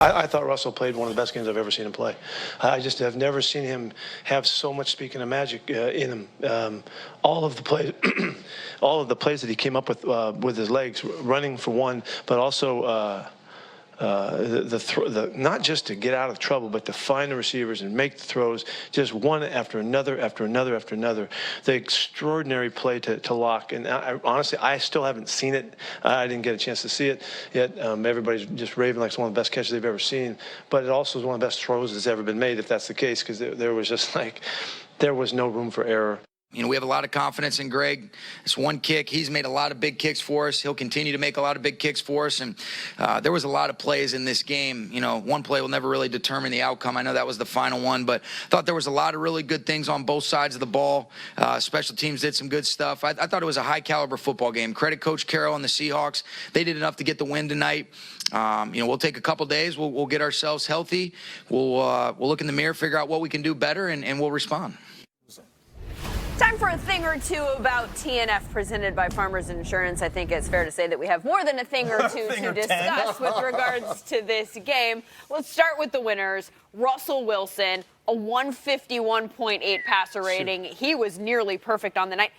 I thought Russell played one of the best games I've ever seen him play. I just have never seen him have so much, speaking of magic, in him. All of the plays, all of the plays that he came up with his legs, running for one, but also not just to get out of trouble, but to find the receivers and make the throws, just one after another, after another, after another. The extraordinary play to lock. And honestly, I still haven't seen it. I didn't get a chance to see it yet. Everybody's just raving like it's one of the best catches they've ever seen. But it also is one of the best throws that's ever been made, if that's the case, because there was just like, there was no room for error. You know, we have a lot of confidence in Greg. It's one kick. He's made a lot of big kicks for us. He'll continue to make a lot of big kicks for us. And there was a lot of plays in this game. You know, one play will never really determine the outcome. I know that was the final one, but I thought there was a lot of really good things on both sides of the ball. Special teams did some good stuff. I thought it was a high-caliber football game. Credit Coach Carroll and the Seahawks. They did enough to get the win tonight. You know, we'll take a couple days. We'll get ourselves healthy. We'll look in the mirror, figure out what we can do better, and we'll respond. Time for a thing or two about TNF presented by Farmers Insurance. I think it's fair to say that we have more than a thing or two to discuss with regards to this game. Let's start with the winners. Russell Wilson, a 151.8 passer rating. He was nearly perfect on the night.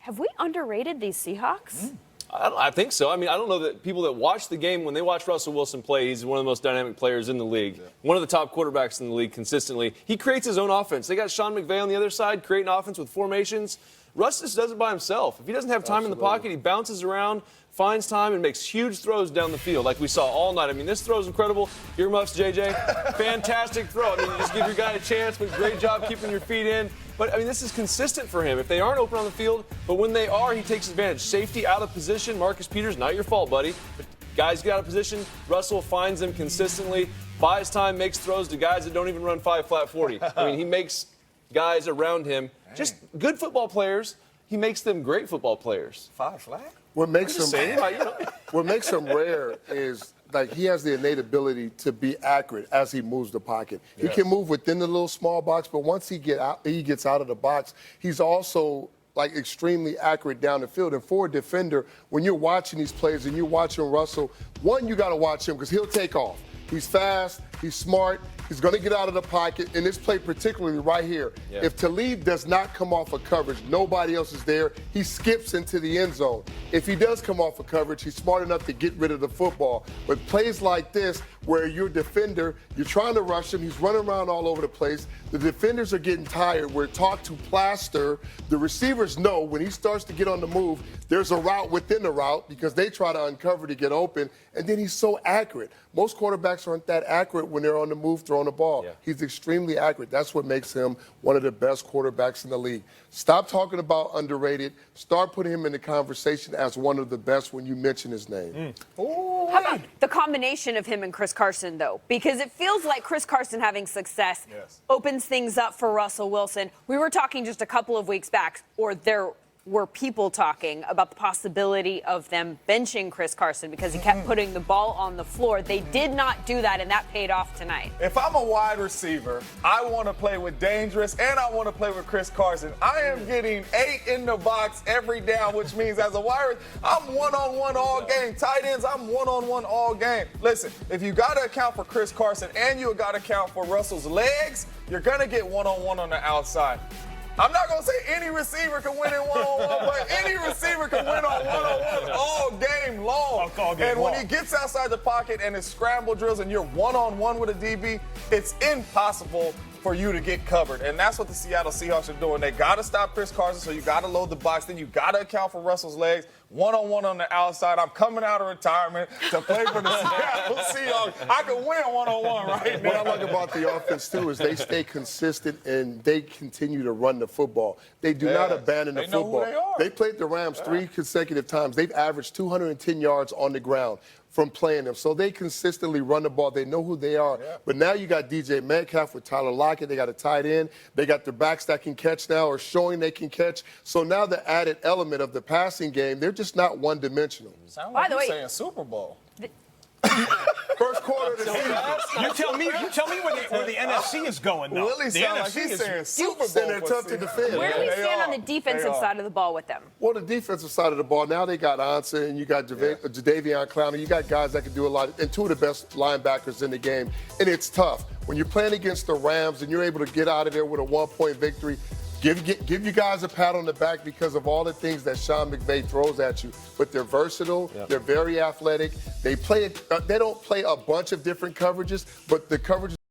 Have we underrated these Seahawks? I think so. I mean, I don't know that people that watch the game, when they watch Russell Wilson play, he's one of the most dynamic players in the league. Yeah. One of the top quarterbacks in the league consistently. He creates his own offense. They got Sean McVay on the other side creating offense with formations. Russ just does it by himself. If he doesn't have time in the pocket, he bounces around, finds time, and makes huge throws down the field like we saw all night. I mean, this throw is incredible. Earmuffs, JJ. Fantastic throw. I mean, you just give your guy a chance, but great job keeping your feet in. But, I mean, this is consistent for him. If they aren't open on the field, but when they are, he takes advantage. Safety out of position. Marcus Peters, not your fault, buddy. But guys get out of position. Russell finds them consistently, buys time, makes throws to guys that don't even run 5 flat 40. I mean, he makes guys around him just good football players. He makes them great football players. 5 flat? What makes him rare is, like, he has the innate ability to be accurate as he moves the pocket. Yes. He can move within the little small box, but once he gets out of the box, he's also like extremely accurate down the field. And for a defender, when you're watching these plays and you're watching Russell, one, you got to watch him because he'll take off. He's fast, he's smart, he's going to get out of the pocket. In this play particularly right here, if Talib does not come off of coverage, nobody else is there, he skips into the end zone. If he does come off of coverage, he's smart enough to get rid of the football. But plays like this, where you're a defender, you're trying to rush him, he's running around all over the place, the defenders are getting tired, we're taught to plaster. The receivers know when he starts to get on the move, there's a route within the route because they try to uncover to get open, and then he's so accurate. Most quarterbacks aren't that accurate when they're on the move throwing the ball. Yeah. He's extremely accurate. That's what makes him one of the best quarterbacks in the league. Stop talking about underrated. Start putting him in the conversation as one of the best when you mention his name. How about the combination of him and Chris Carson, though? Because it feels like Chris Carson having success opens things up for Russell Wilson. We were talking just a couple of weeks back, or there were people talking about the possibility of them benching Chris Carson because he kept putting the ball on the floor. They did not do that, and that paid off tonight. If I'm a wide receiver, I want to play with Dangerous, and I want to play with Chris Carson. I am getting 8 in the box every down, which means as a wide receiver, I'm one-on-one all game. Tight ends, I'm one-on-one all game. Listen, if you got to account for Chris Carson and you got to account for Russell's legs, you're going to get one-on-one on the outside. I'm not going to say any receiver can win in one-on-one, but any receiver can win on one-on-one all game long. And when he gets outside the pocket and his scramble drills and you're one-on-one with a DB, it's impossible for you to get covered. And that's what the Seattle Seahawks are doing. They got to stop Chris Carson, so you got to load the box. Then you got to account for Russell's legs. One-on-one on the outside. I'm coming out of retirement to play for the Seattle Seahawks. I can win one-on-one right now. What I like about the offense, too, is they stay consistent and they continue to run the football. They do not abandon the football. They played the Rams 3 consecutive times. They've averaged 210 yards on the ground from playing them. So they consistently run the ball. They know who they are. Yeah. But now you got DJ Metcalf with Tyler Lockett. They got a tight end. They got their backs that can catch now or showing they can catch. So now the added element of the passing game, they're just not one-dimensional. Sound like you're saying Super Bowl. First quarter of the season. You tell me where the NFC is going now. Willie The sound like NFC he's is saying Super Bowl. Then they're tough to defend. Where do we They stand on are. the defensive They are. side of the ball with them? Well, the defensive side of the ball, now they got Ansa and you got Jadeveon Clowney. You got guys that can do a lot, and two of the best linebackers in the game. And it's tough. When you're playing against the Rams and you're able to get out of there with a 1-point victory, give you guys a pat on the back because of all the things that Sean McVay throws at you. But they're versatile. Yep. They're very athletic. They don't play a bunch of different coverages, but the coverages